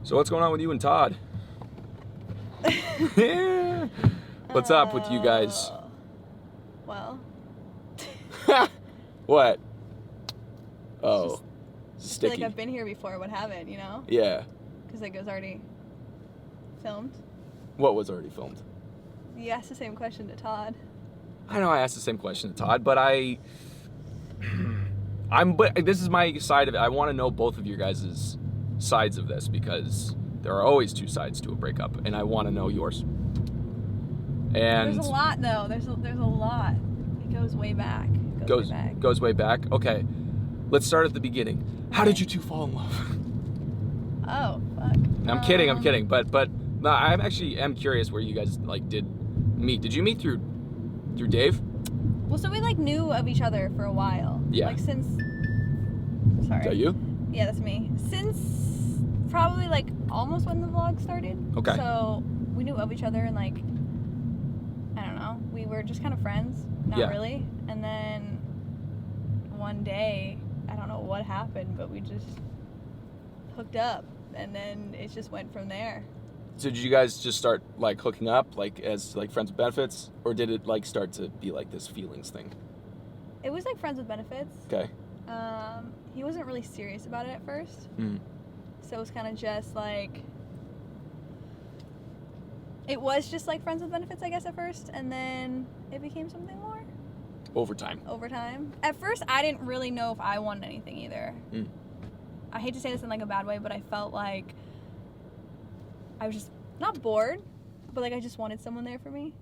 So what's going on with you and Todd? Yeah. What's up with you guys? Well. What? Oh. Just Sticky. feel like I've been here before, what haven't, you know? Yeah. Because like it was already filmed. What was already filmed? You asked the same question to Todd. I know I asked the same question to Todd, but but this is my side of it. I want to know both of your guys' sides of this because there are always two sides to a breakup, and I want to know yours. And there's a lot though. There's a lot. It goes way back. Goes way back. Okay, let's start at the beginning. How did you two fall in love? Oh fuck. I'm kidding. But no, I'm actually curious where you guys like did meet. Did you meet through Dave? Well, so we like knew of each other for a while. Yeah. Like since. Sorry. Is that you? Yeah, that's me. Since probably like almost when the vlog started. Okay. So we knew of each other and like, I don't know, we were just kind of friends. Not really. And then one day, I don't know what happened, but we just hooked up, and then it just went from there. So did you guys just start like hooking up like as like friends with benefits, or did it like start to be like this feelings thing? It was like friends with benefits. Okay. He wasn't really serious about it at first. So it was kind of just like, it was just like friends with benefits, I guess, at first, and then it became something more. Over time. At first, I didn't really know if I wanted anything either. I hate to say this in like a bad way, but I felt like I was just not bored, but like I just wanted someone there for me.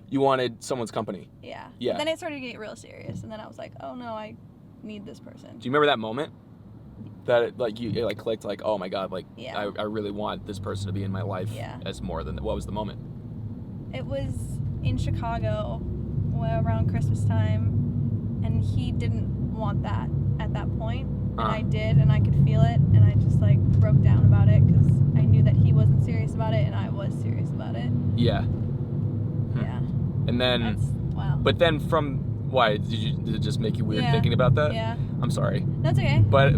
You wanted someone's company. Yeah. Yeah. But then it started to get real serious, and then I was like, oh no, I need this person. Do you remember that moment? That it like clicked, like, oh my god, like Yeah. I really want this person to be in my life as more than what was the moment? It was in Chicago around Christmas time, and he didn't want that at that point, and I did, and I could feel it, and I just like broke down about it because I knew that he wasn't serious about it and I was serious about it. Yeah. Yeah. And then wow. But then why did it just make you weird thinking about that? Yeah. I'm sorry. That's okay. But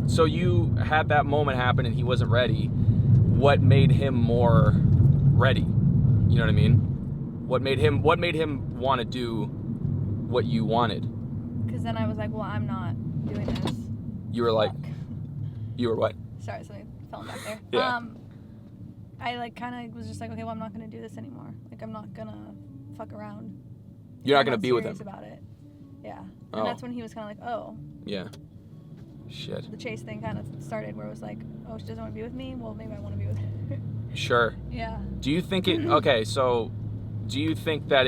so you had that moment happen and he wasn't ready. What made him more ready? You know what I mean? What made him want to do what you wanted? Because then I was like, well, I'm not doing this. You were like, you were what? Sorry, something fell back there. Yeah. I like kind of was just like, okay, well, I'm not going to do this anymore. Like, I'm not going to fuck around. You're not going to be with him. About it. Yeah. And that's when he was kind of like, oh. Yeah. Shit. The chase thing kind of started where it was like, oh, she doesn't want to be with me? Well, maybe I want to be with her. Sure. Yeah. Do you think it, okay, so do you think that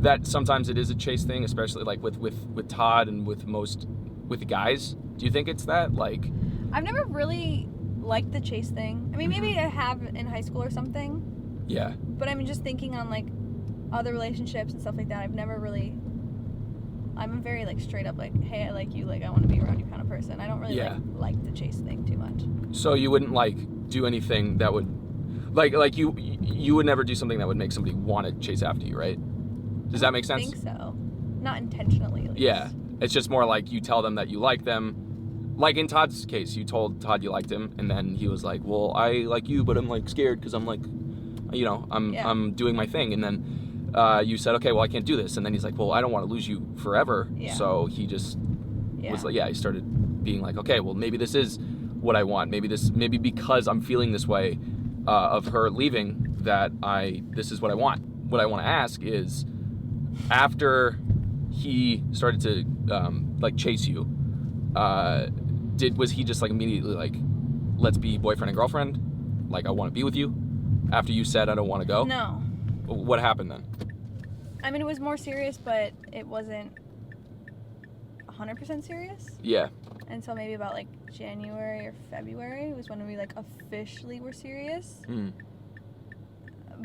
that sometimes it is a chase thing, especially like with Todd and with the guys? Do you think it's that? Like, I've never really liked the chase thing. I mean, maybe I have in high school or something. Yeah. But I'm just thinking on like other relationships and stuff like that. I've never really, I'm very like straight up like, hey, I like you, like I want to be around you kind of person. I don't really like the chase thing too much. So you wouldn't like do anything that would like you would never do something that would make somebody want to chase after you, right? Does that make sense? I think so. Not intentionally, at least. Yeah. It's just more like you tell them that you like them. Like in Todd's case, you told Todd you liked him, and then he was like, well, I like you, but I'm like scared because I'm like, you know, I'm doing my thing. And then you said, okay, well, I can't do this. And then he's like, well, I don't want to lose you forever. Yeah. So he just was like, he started being like, okay, well, maybe this is what I want. Maybe because I'm feeling this way of her leaving, that this is what I want. What I want to ask is, after he started to like chase you, was he just like immediately like, let's be boyfriend and girlfriend? Like, I want to be with you? After you said I don't want to go? No. What happened then? I mean, it was more serious, but it wasn't 100% serious. Yeah. Until maybe about like January or February was when we like officially were serious.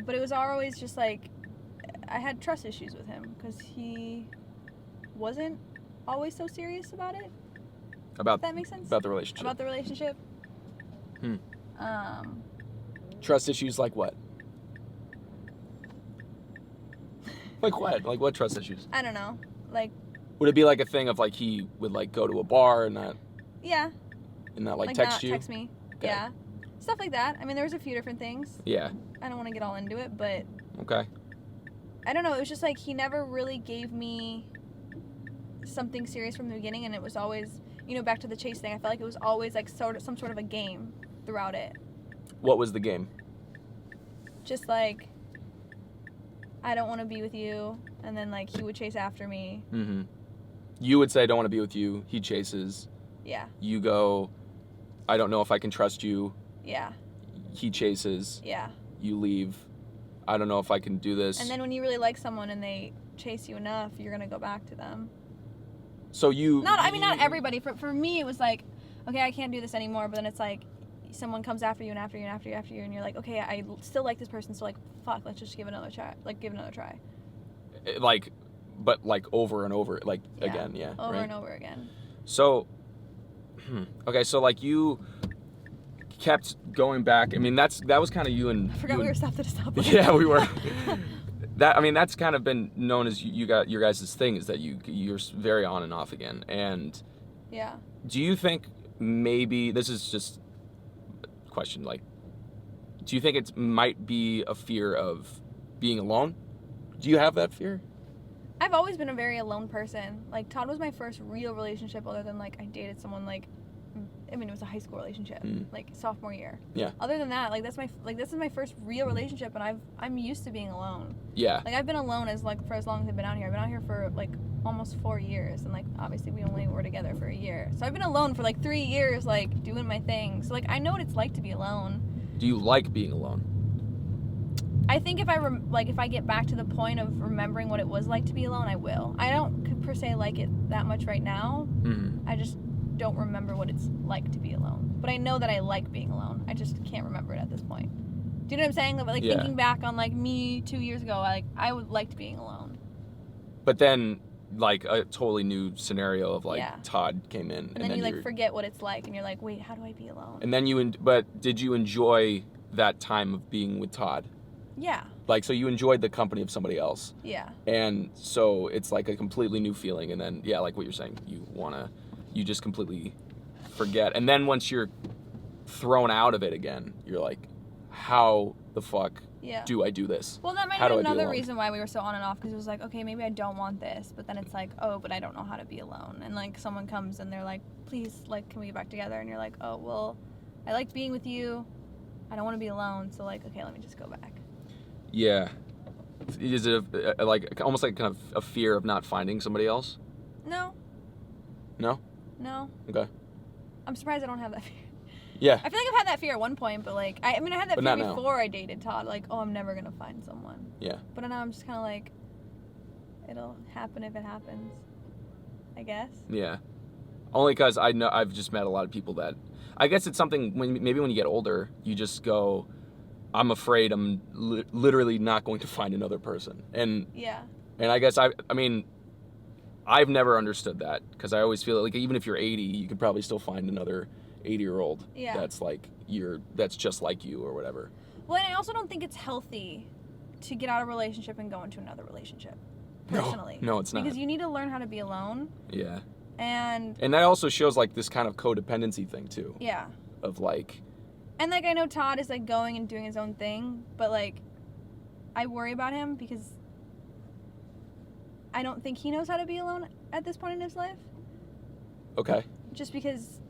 But it was always just like, I had trust issues with him because he wasn't always so serious about it. If that makes sense? About the relationship. About the relationship. Trust issues like what? Like what? Like what trust issues? I don't know. Like, would it be like a thing of like he would like go to a bar and not? Yeah. In that, like text not you? Text me. Okay. Yeah. Stuff like that. I mean, there was a few different things. Yeah. I don't want to get all into it, but... Okay. I don't know. It was just like he never really gave me something serious from the beginning, and it was always, you know, back to the chase thing. I felt like it was always like some sort of a game throughout it. What was the game? Just like, I don't want to be with you, and then like he would chase after me. Mm-hmm. You would say, I don't want to be with you. He chases. Yeah. You go, I don't know if I can trust you. Yeah. He chases. Yeah. You leave. I don't know if I can do this. And then when you really like someone and they chase you enough, you're going to go back to them. So you... Not everybody. For me, it was like, okay, I can't do this anymore. But then it's like, someone comes after you and after you and after you and after you. And you're like, okay, I still like this person. So like, fuck, let's just give another try. Like, give another try. Like, but like over and over. Like, yeah. Again, yeah. Over right? and over again. So, okay, so like you kept going back. I mean, that was kind of you and... I forgot we were stopped at a stoplight. Yeah, we were. That's kind of been known as you got your guys' thing, is that you're very on and off again. And yeah. Do you think maybe, this is just a question, like, do you think it might be a fear of being alone? Do you have that fear? I've always been a very alone person. Like, Todd was my first real relationship, other than like I dated someone like, I mean, it was a high school relationship, like sophomore year. Yeah. Other than that, like this is my first real relationship, and I'm used to being alone. Yeah. Like I've been alone for as long as I've been out here. I've been out here for like almost 4 years, and like obviously we only were together for a year. So I've been alone for like 3 years, like doing my thing. So like I know what it's like to be alone. Do you like being alone? I think if I get back to the point of remembering what it was like to be alone, I will. I don't per se like it that much right now. Mm-hmm. I just don't remember what it's like to be alone. But I know that I like being alone. I just can't remember it at this point. Do you know what I'm saying? Like yeah. Thinking back on like me 2 years ago, I would liked being alone. But then like a totally new scenario of like yeah. Todd came in, and then you like forget what it's like, and you're like, wait, how do I be alone? And then but did you enjoy that time of being with Todd? Yeah. Like, so you enjoyed the company of somebody else. Yeah. And so it's like a completely new feeling, and then yeah, like what you're saying, you just completely forget. And then once you're thrown out of it again, you're like, how the fuck do I do this? Well, that might be another reason why we were so on and off, because it was like, okay, maybe I don't want this, but then it's like, oh, but I don't know how to be alone. And like someone comes and they're like, please, like, can we get back together? And you're like, oh, well, I like being with you. I don't want to be alone, so like, okay, let me just go back. Yeah. Is it like almost like kind of a fear of not finding somebody else? No. No? No. Okay. I'm surprised I don't have that fear. Yeah. I feel like I've had that fear at one point, but like, I had that fear before now. I dated Todd. Like, oh, I'm never going to find someone. Yeah. But now I'm just kind of like, it'll happen if it happens, I guess. Yeah. Only because I know I've just met a lot of people that, I guess it's something maybe when you get older, you just go, I'm afraid I'm literally not going to find another person. And yeah. And I guess I mean, I've never understood that, because I always feel like even if you're 80, you could probably still find another 80-year-old that's like that's just like you or whatever. Well, and I also don't think it's healthy to get out of a relationship and go into another relationship. Personally. No, it's not. Because you need to learn how to be alone. Yeah. And that also shows like this kind of codependency thing too. Yeah. Of like. And like I know Todd is like going and doing his own thing, but like I worry about him because I don't think he knows how to be alone at this point in his life. Okay. Just because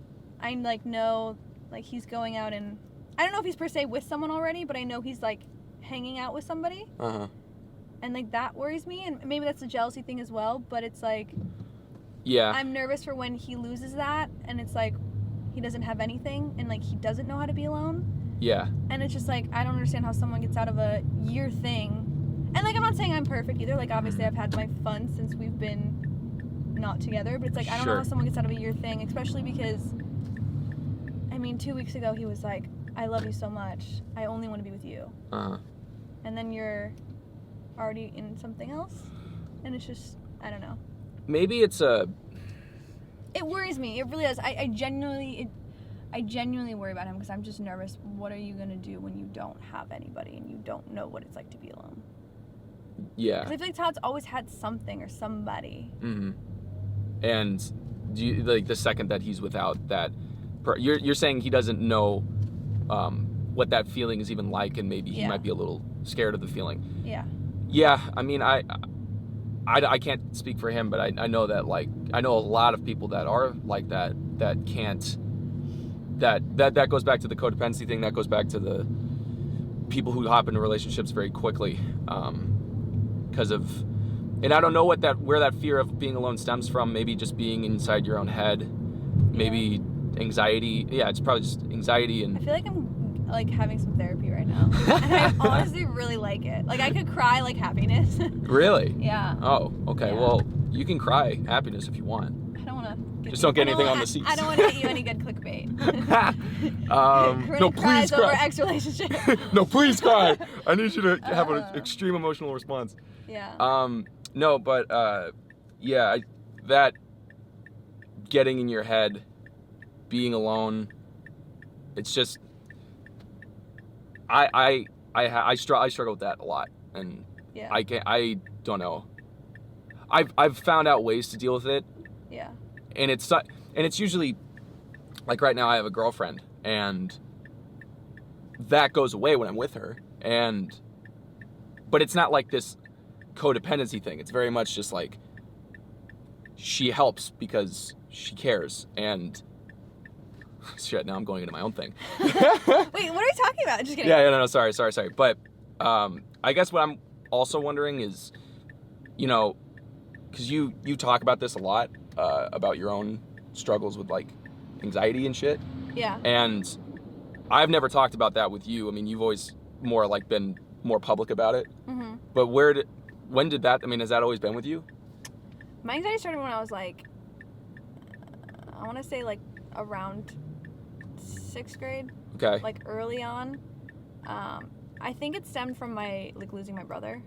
I like know like he's going out, and I don't know if he's per se with someone already, but I know he's like hanging out with somebody. Uh-huh. And like that worries me, and maybe that's a jealousy thing as well, but it's like, yeah, I'm nervous for when he loses that, and it's like he doesn't have anything, and like he doesn't know how to be alone. Yeah. And it's just like, I don't understand how someone gets out of a year thing. And like I'm not saying I'm perfect either, like obviously I've had my fun since we've been not together, but it's like I don't know how someone gets out of a year thing, especially because I mean 2 weeks ago he was like, I love you so much, I only want to be with you. Uh-huh. And then you're already in something else, and it's just, I don't know. Maybe it's it worries me. It really does. I genuinely worry about him, because I'm just nervous. What are you gonna do when you don't have anybody and you don't know what it's like to be alone? Yeah. 'Cause I feel like Todd's always had something or somebody. Mm-hmm. And do you, like, the second that he's without that, You're saying he doesn't know what that feeling is even like, and maybe he might be a little scared of the feeling. Yeah. Yeah, I mean, I can't speak for him, but I know that, like, I know a lot of people that are like that can't, that goes back to the codependency thing, that goes back to the people who hop into relationships very quickly because of, and I don't know where that fear of being alone stems from. Maybe just being inside your own head, maybe anxiety. Yeah, it's probably just anxiety. And I feel like I'm like having some therapy right now. And I honestly really like it. Like I could cry like happiness. Really? Yeah. Oh, okay. Yeah. Well, you can cry happiness if you want. I don't want to. Just don't get anything on the seats. I don't want to get you any good clickbait. No, please cry. Over ex relationship. No, please cry. I need you to have an extreme emotional response. Yeah. No, but yeah, that getting in your head, being alone, it's just I struggle with that a lot, and yeah. I don't know. I've found out ways to deal with it. Yeah. And it's usually, like right now I have a girlfriend, and that goes away when I'm with her, but it's not like this codependency thing. It's very much just like she helps because she cares, and shit, now I'm going into my own thing. Wait, what are you talking about? Just kidding. Yeah, no, sorry. But I guess what I'm also wondering is, you know, because you talk about this a lot, about your own struggles with like anxiety and shit. Yeah. And I've never talked about that with you. I mean, you've always more like been more public about it. Mm-hmm. But when did that, I mean, has that always been with you? My anxiety started when I was like, I want to say like around 6th grade. Okay. Like early on. I think it stemmed from my like losing my brother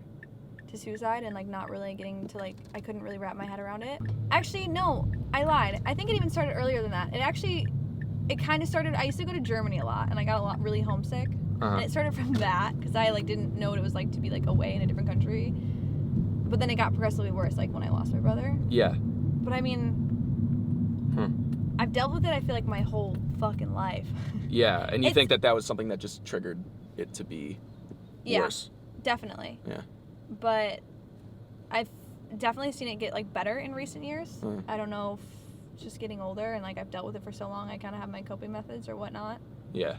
to suicide and like not really getting to like, I couldn't really wrap my head around it. Actually, no, I lied. I think it even started earlier than that. It kind of started, I used to go to Germany a lot and I got really homesick. Uh-huh. And it started from that because I like didn't know what it was like to be like away in a different country. But then it got progressively worse like when I lost my brother. Yeah. But I mean, I've dealt with it, I feel like, my whole fucking life. Yeah, and you think that was something that just triggered it to be worse? Yeah, definitely. Yeah. But I've definitely seen it get like better in recent years. I don't know if it's just getting older and like I've dealt with it for so long, I kind of have my coping methods or whatnot. Yeah.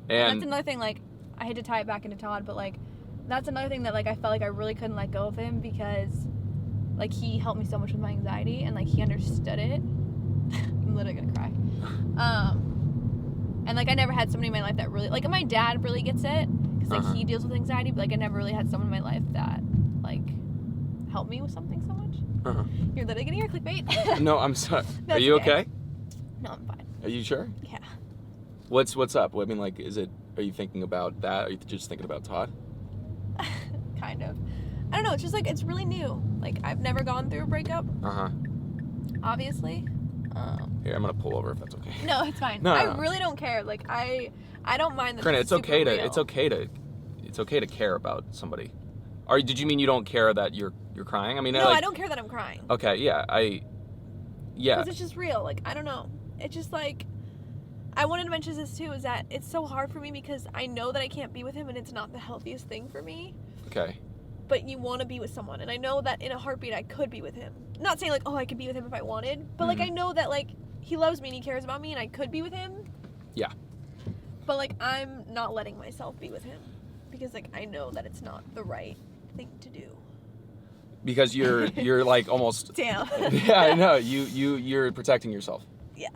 And that's another thing, like, I hate to tie it back into Todd, but like that's another thing that like I felt like I really couldn't let go of him because like he helped me so much with my anxiety and like he understood it. I'm literally gonna cry. And like I never had somebody in my life that really, like, my dad really gets it because like he deals with anxiety, but like I never really had someone in my life that like helped me with something so much. You're literally getting your clickbait. No, I'm sorry. Are you okay? No, I'm fine. Are you sure? Yeah. What's up? I mean, like, are you thinking about that? Are you just thinking about Todd? Kind of. I don't know. It's just like, it's really new. Like, I've never gone through a breakup. Obviously. Here, I'm gonna pull over if that's okay. No, it's fine. No. I really don't care. Like, I don't mind that. Corinna, it's okay to care about somebody. Did you mean you don't care that you're crying? I mean, no, I don't care that I'm crying. Okay, yeah, Because it's just real. Like, I don't know. It's just like, I wanted to mention this too, is that it's so hard for me because I know that I can't be with him and it's not the healthiest thing for me. Okay. But you want to be with someone, and I know that in a heartbeat I could be with him. Not saying like, oh, I could be with him if I wanted, but like I know that like he loves me and he cares about me and I could be with him. Yeah. But like I'm not letting myself be with him because like I know that it's not the right thing to do. Because you're like almost. Damn. Yeah, I know. You're protecting yourself. Yeah.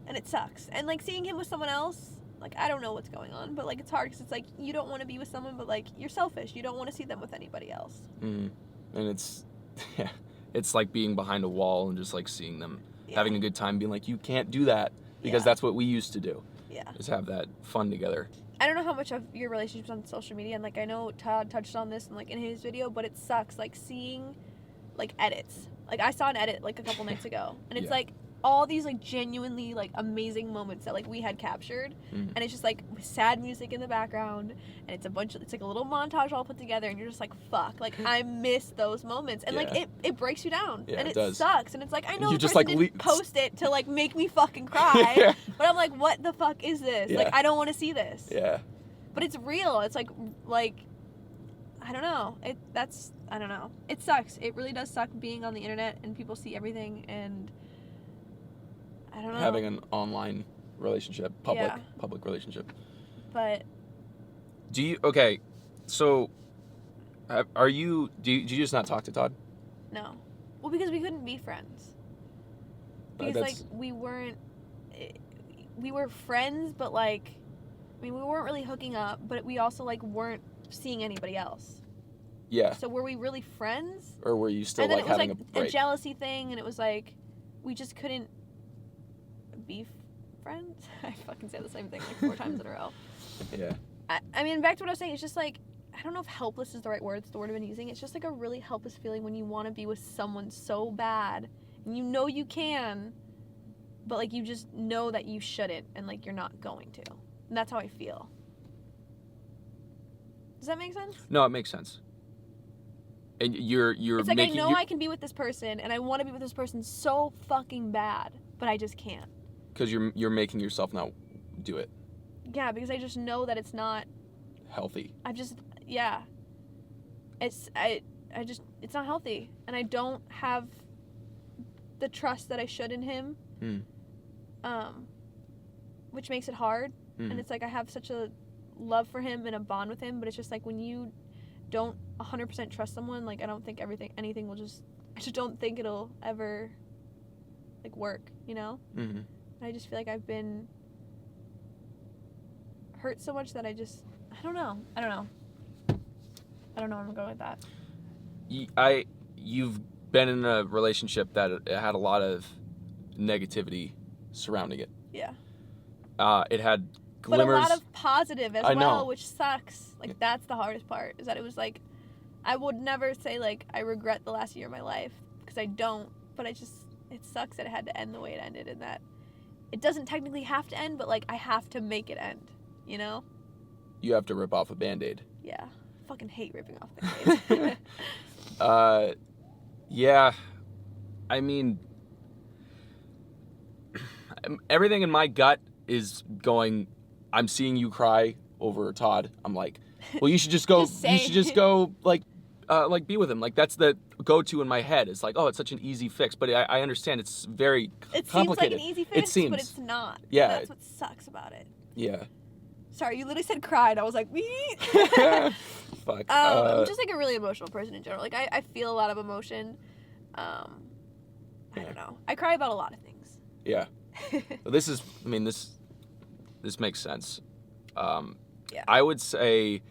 And it sucks. And like seeing him with someone else, like I don't know what's going on, but like it's hard because it's like you don't want to be with someone, but like you're selfish. You don't want to see them with anybody else. And it's like being behind a wall and just like seeing them having a good time, being like, you can't do that because that's what we used to do. Yeah. Just have that fun together. I don't know how much of your relationship's on social media, and like I know Todd touched on this and like in his video, but it sucks like seeing like edits. Like I saw an edit like a couple nights ago, and it's like all these, like, genuinely, like, amazing moments that, like, we had captured. And it's just, like, sad music in the background. And it's like a little montage all put together. And you're just like, fuck. Like, I miss those moments. And, like, it breaks you down. Yeah, and it does. Sucks. And it's like, I know you the just, person like, didn't post it to, like, make me fucking cry. Yeah. But I'm like, what the fuck is this? Yeah. Like, I don't want to see this. Yeah. But it's real. It's, like, I don't know. I don't know. It sucks. It really does suck being on the internet and people see everything, and I don't know. Having an online relationship, public relationship. But Okay, so do you just not talk to Todd? No. Well, because we couldn't be friends. Because like we were friends, but like, I mean, we weren't really hooking up, but we also like weren't seeing anybody else. Yeah. So were we really friends? Or were you still, and then like, it was having like a break? a jealousy thing, and it was like we just couldn't be friends. I fucking say the same thing like 4 times in a row. Yeah. I mean, back to what I was saying, it's just like, I don't know if helpless is the right word. It's the word I've been using. It's just like a really helpless feeling when you want to be with someone so bad, and you know you can, but like you just know that you shouldn't, and like you're not going to. And that's how I feel. Does that make sense? No, it makes sense. And you're it's like, I know I can be with this person, and I want to be with this person so fucking bad, but I just can't. Because you're making yourself not do it. Yeah, because I just know that it's not healthy. It's not healthy, and I don't have the trust that I should in him. Which makes it hard. And it's like I have such a love for him and a bond with him, but it's just like when you don't 100% trust someone, like I don't think anything will I just don't think it'll ever like work, you know? And I just feel like I've been hurt so much that I don't know where I'm going with that. You've been in a relationship that had a lot of negativity surrounding it. Yeah. It had glimmers. But a lot of positive as well, know. Which sucks. Like, that's the hardest part, is that it was like, I would never say, like, I regret the last year of my life, because I don't, but it sucks that it had to end the way it ended, and that it doesn't technically have to end, but, like, I have to make it end, you know? You have to rip off a Band-Aid. Yeah. I fucking hate ripping off Band-Aids. Yeah. I mean, everything in my gut is going, I'm seeing you cry over Todd. I'm like, well, you should just go, like be with him. Like, that's the go-to in my head. It's like, oh, it's such an easy fix. But I understand it's very complicated. It seems like an easy fix, but it's not. Yeah. That's what sucks about it. Yeah. Sorry, you literally said cried. I was like, Fuck. I'm just like a really emotional person in general. Like, I feel a lot of emotion. I don't know. I cry about a lot of things. Yeah. This makes sense. Yeah. I would say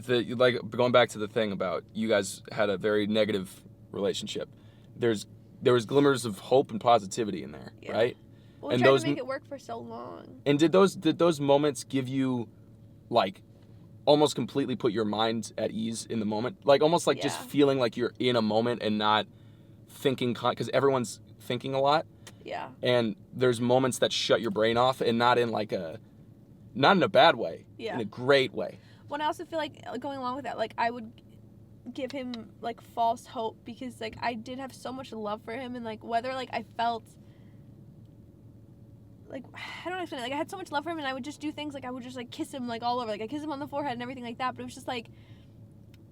like, going back to the thing about you guys had a very negative relationship. There was glimmers of hope and positivity in there, right? Well, we tried to make it work for so long. And did those moments give you, like, almost completely put your mind at ease in the moment? Like, almost like just feeling like you're in a moment and not thinking, because everyone's thinking a lot. Yeah. And there's moments that shut your brain off, and not in a bad way. Yeah. In a great way. Well, I also feel like, going along with that, like, I would give him, like, false hope, because, like, I did have so much love for him, and, like, whether, like, I felt, like, I don't know explain it. Like, I had so much love for him, and I would just do things, like, I would just, like, kiss him, like, all over. Like, I kiss him on the forehead and everything like that, but it was just, like,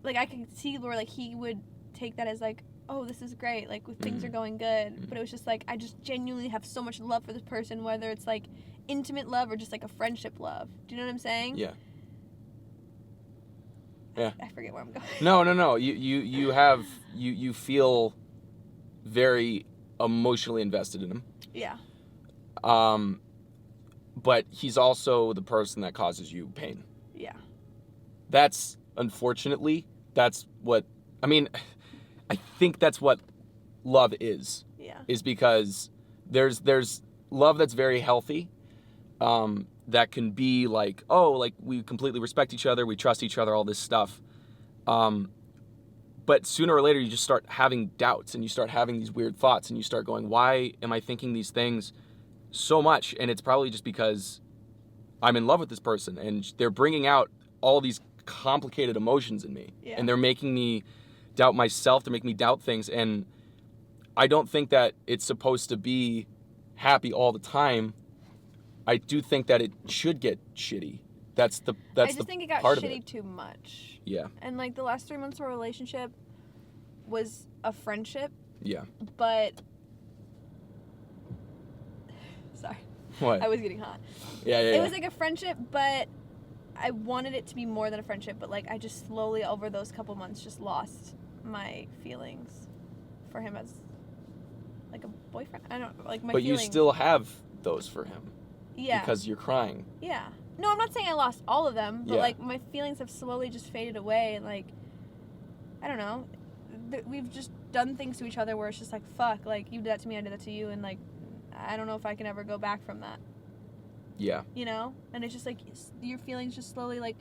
I could see where, like, he would take that as, like, oh, this is great, like, things are going good. But it was just, like, I just genuinely have so much love for this person, whether it's, like, intimate love or just, like, a friendship love. Do you know what I'm saying? Yeah. Yeah. I forget where I'm going. No. You feel very emotionally invested in him. Yeah. But he's also the person that causes you pain. Yeah. That's, unfortunately, that's what, I think that's what love is. Yeah. Is because there's love that's very healthy, that can be like, oh, like, we completely respect each other, we trust each other, all this stuff. but sooner or later you just start having doubts and you start having these weird thoughts and you start going, why am I thinking these things so much? And it's probably just because I'm in love with this person and they're bringing out all these complicated emotions in me. Yeah. And they're making me doubt myself. They're making me doubt things. And I don't think that it's supposed to be happy all the time. I do think that it should get shitty. I just think it got shitty too much. Yeah. And like the last 3 months of our relationship was a friendship. Yeah. But sorry. What? I was getting hot. Yeah. It was like a friendship, but I wanted it to be more than a friendship, but like I just slowly over those couple months just lost my feelings for him as like a boyfriend. I don't like my But feelings. you still have those for him. Yeah. Because you're crying. Yeah. No, I'm not saying I lost all of them, but Yeah. like my feelings have slowly just faded away, and like I don't know. We've just done things to each other where it's just like, fuck, like you did that to me, I did that to you, and like I don't know if I can ever go back from that. Yeah. You know? And it's just like your feelings just slowly like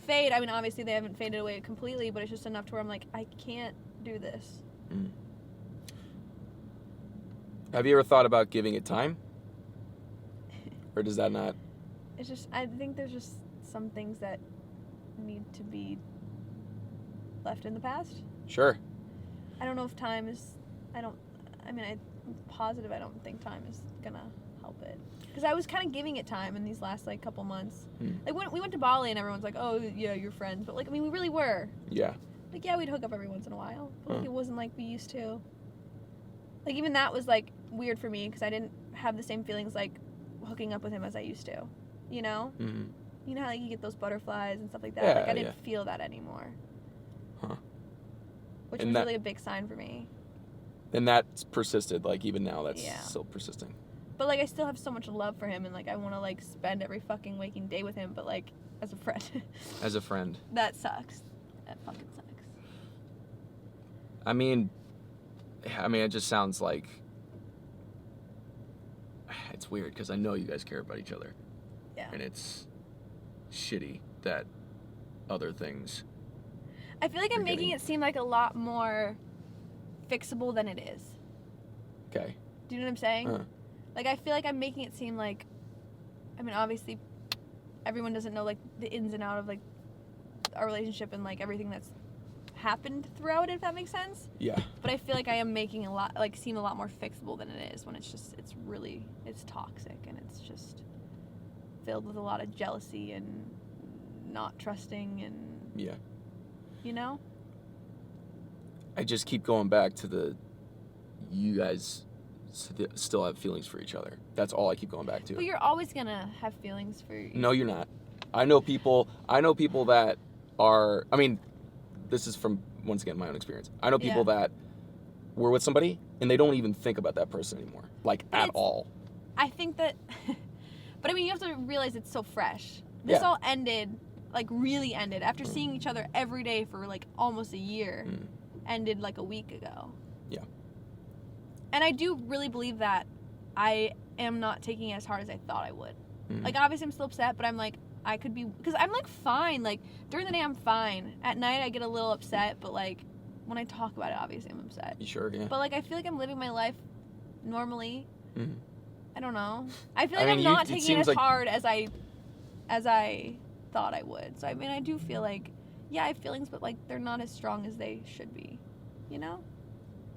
fade. I mean, obviously they haven't faded away completely, but it's just enough to where I'm like, I can't do this. Mm. Have you ever thought about giving it time? Or does that not? It's just, I think there's just some things that need to be left in the past. Sure. I don't know if time is, I'm positive I don't think time is gonna help it. Because I was kind of giving it time in these last like couple months. Like when we went to Bali and everyone's like, oh yeah, you're friends. But like, I mean, we really were. Yeah. Like, yeah, we'd hook up every once in a while. But like, it wasn't like we used to. Like even that was like weird for me because I didn't have the same feelings like hooking up with him as I used to. You know? Mm-hmm. You know how like you get those butterflies and stuff like that? Yeah, like I didn't feel that anymore. Huh. Which was really a big sign for me. And that's persisted, like even now that's Yeah. still persisting. But like I still have so much love for him and like I want to like spend every fucking waking day with him, but like as a friend. As a friend. That sucks. That fucking sucks. I mean it just sounds like it's weird because I know you guys care about each other. Yeah. And it's shitty that other things. I feel like I'm making it seem like a lot more fixable than it is. Okay. Do you know what I'm saying? Like I feel like I'm making it seem like, I mean obviously everyone doesn't know like the ins and outs of like our relationship and like everything that's happened throughout it, if that makes sense. Yeah. But I feel like I am making a lot like seem a lot more fixable than it is when it's toxic and it's just filled with a lot of jealousy and not trusting and yeah. You know? I just keep going back to you guys still have feelings for each other. That's all I keep going back to. But you're always gonna have feelings for No, you're not. I know people that are, I mean, this is from, once again, my own experience. I know people that were with somebody and they don't even think about that person anymore. Like, at all. I think that, but I mean, you have to realize it's so fresh. This all ended, like really ended, after seeing each other every day for like almost a year. Ended like a week ago. Yeah. And I do really believe that I am not taking it as hard as I thought I would. Like, obviously I'm still upset, but I'm like, I could be, because I'm like fine. Like, during the day I'm fine. At night I get a little upset, but like, when I talk about it, obviously I'm upset. You sure? Yeah. But like, I feel like I'm living my life normally. I don't know. I feel like I'm not taking it as hard as I thought I would. So I mean, I do feel like, yeah, I have feelings, but like they're not as strong as they should be. You know?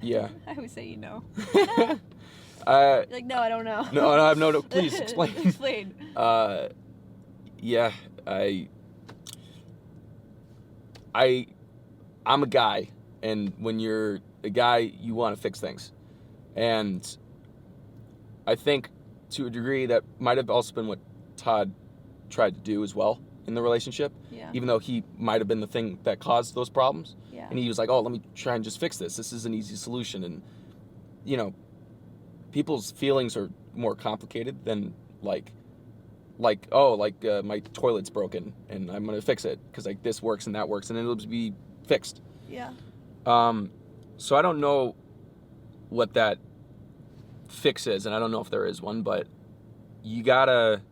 Yeah. I always say you know. Like, no, I don't know. No. Please explain. Explain. Yeah, I'm a guy, and when you're a guy, you want to fix things. And I think to a degree that might have also been what Todd tried to do as well in the relationship. Yeah. Even though he might have been the thing that caused those problems. Yeah. And he was like, oh, let me try and just fix this. This is an easy solution. And, you know, people's feelings are more complicated than my toilet's broken and I'm gonna fix it because like this works and that works and it'll be fixed. Yeah. So I don't know what that fix is, and I don't know if there is one, but you gotta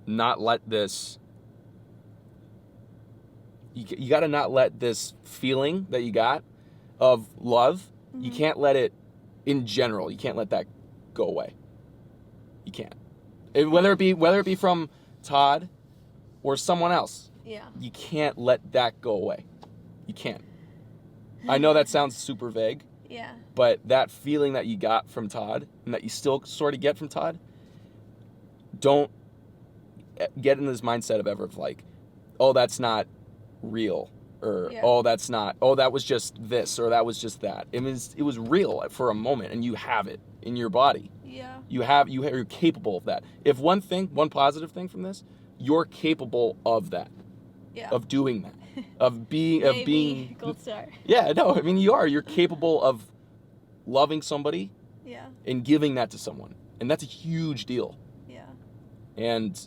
not let this you got to not let this feeling that you got of love, you can't let it, in general, you can't let that go away. You can't. Whether it be from Todd or someone else, you can't let that go away. You can't. I know that sounds super vague. Yeah. But that feeling that you got from Todd and that you still sort of get from Todd, don't get in this mindset of like, oh, that's not real, or oh, that was just this, or that was just that. It was real for a moment, and you have it in your body. Yeah. You're capable of that. If one positive thing from this, you're capable of that. Yeah. Of doing that. Of being gold star. Yeah, no, I mean you're capable of loving somebody. Yeah. And giving that to someone. And that's a huge deal. Yeah. And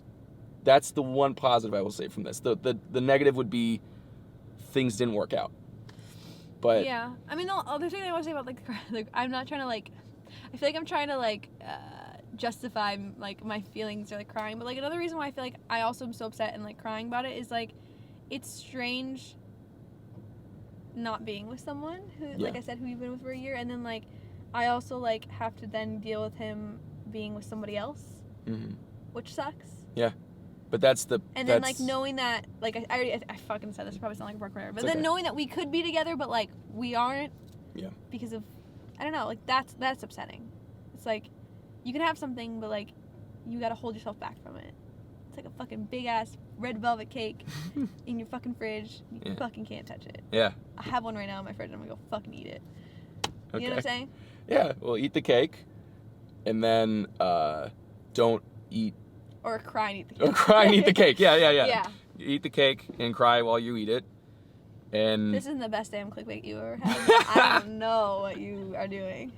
that's the one positive I will say from this. The negative would be things didn't work out. But yeah, I mean, the other thing I want to say about like I'm not trying to like, I feel like I'm trying to like justify like my feelings or like crying, but like another reason why I feel like I also am so upset and like crying about it is like it's strange not being with someone who, like I said, who you've been with for a year, and then like I also like have to then deal with him being with somebody else, which sucks. Yeah. But then like knowing that, like I fucking said this, I probably sound like a broken record, but then knowing that we could be together, but like we aren't, because of, I don't know, like that's upsetting. It's like you can have something, but like you gotta hold yourself back from it. It's like a fucking big ass red velvet cake in your fucking fridge. You fucking can't touch it. Yeah. I have one right now in my fridge. I'm gonna go fucking eat it. Okay. You know what I'm saying? Yeah. Well, eat the cake, and then don't eat. Or cry and eat the cake. Or cry and eat the cake. Yeah. Eat the cake and cry while you eat it. And this isn't the best damn clickbait you ever had. I don't know what you are doing.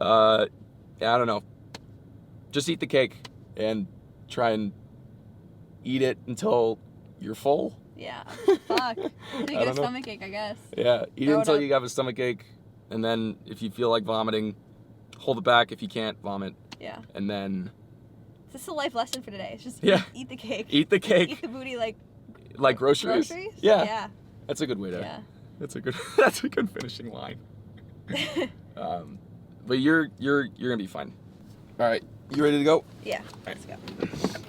I don't know. Just eat the cake and try and eat it until you're full. Yeah. Fuck. You get a stomachache, I guess. Yeah. Eat it until you have a stomachache, and then if you feel like vomiting, hold it back. If you can't, vomit. Yeah. And then. This is a life lesson for today. It's just eat the cake. Eat the cake. Eat the booty like groceries. Groceries? Yeah. That's a good way to. Yeah. That's a good finishing line. But you're gonna be fine. All right. You ready to go? Yeah. All right. Let's go.